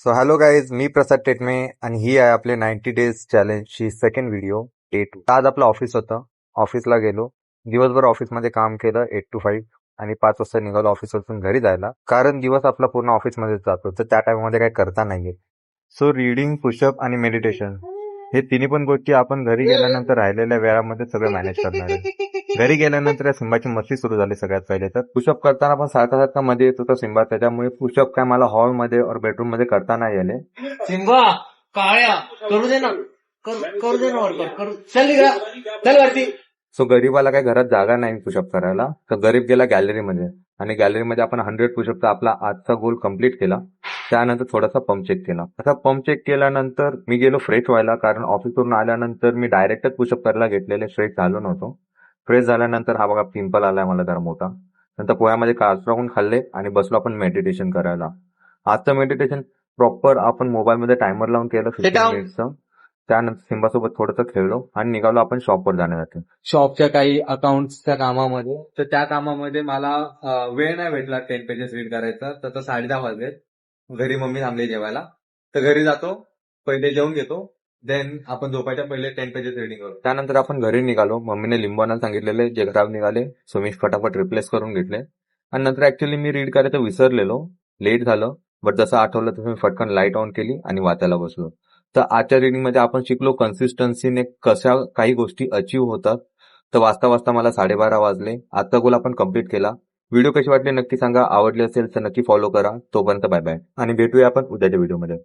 So hello guys, मी प्रसाद टेटमे आणि ही आहे आपले 90 डेज चॅलेंजची सेकंड व्हिडिओ डे 2. आज आपलं ऑफिस होतं. ऑफिसला गेलो. दिवसभर ऑफिसमध्ये काम केलं 8 to 5 आणि 5 वाजता निघालो ऑफिसपासून घरी जायला. कारण दिवस आपला पूर्ण ऑफिसमध्येच जातो, तर त्या टाइममध्ये काही करता नाहीये. सो रीडिंग, पुशअप आणि मेडिटेशन हे तिन्ही पण गोष्टी आपण घरी गेल्यानंतर राहिलेल्या वेळामध्ये सगळं मॅनेज करणार आहे. घरी गेल्यानंतर या सिंबाची मस्ती सुरू झाली सगळ्यात पहिले. तर पुशअप करताना पण सारखा सारखा मध्ये येत होता सिंबा, त्याच्यामुळे पुशअप काय मला हॉलमध्ये और बेडरूम मध्ये करता नाही आले. सिंबा काळ्या करू दे ना, करू दे ना वर्कआउट करू. चल इकडं, चल वरती. सो गरीबाला काही घरात जागा नाही पुशअप करायला, तर गरीब गेला गॅलरीमध्ये आणि गॅलरीमध्ये आपण 100 पुशअपचा आपला आजचा गोल कम्प्लीट केला. त्यानंतर थोडासा पंप चेक केला. आता पंप चेक केल्यानंतर मी गेलो फ्रेश व्हायला, कारण ऑफिसवरून आल्यानंतर मी डायरेक्टच पुशअप करायला घेतलेले, फ्रेश झालो नव्हतो. फ्रेश झाल्यानंतर हा बघा पिंपल आलाय मला जरा मोठा. नंतर पोह्यामध्ये काजू टाकून खाल्ले आणि बसलो आपण मेडिटेशन करायला. आजचं मेडिटेशन प्रॉपर आपण मोबाईलमध्ये टायमर लावून केलं 15 मिनिटचं. त्यानंतर सिंबासोबत थोडंसं खेळलो आणि निघालो आपण शॉपवर जाण्यासाठी. शॉपच्या काही अकाउंटच्या कामामध्ये, तर त्या कामामध्ये मला वेळ नाही भेटला 10 पेजेस रीड करायचा. तर 10:30 वाजले. घरी मम्मी थांबली जेवायला, तर घरी जातो, पहिले जेवून घेतो, देन आपण झोपायच्या पहिले 10 पेजेस रीडिंग करतो. त्यानंतर आपण घरी निघालो. मम्मीने लिंबू आणायला सांगितलेले, जे खराब निघाले सो मी फटाफट रिप्लेस करून घेतले. आणि नंतर ऍक्च्युली मी रीड करायचं विसरलेलो, लेट झालं. बट जसं आठवलं तसं मी फटकन लाईट ऑन केली आणि वाचायला बसलो. तर आजच्या रीडिंगमध्ये आपण शिकलो कन्सिस्टन्सीने कशा काही गोष्टी अचीव्ह होतात. तर वाचता वाचता मला 12:30 वाजले. आजचा गोल आपण कम्प्लीट केला. व्हिडिओ कशी वाटली नक्की सांगा. आवडली असेल तर नक्की फॉलो करा. तोपर्यंत बाय बाय आणि भेटूया आपण उद्याच्या व्हिडिओमध्ये.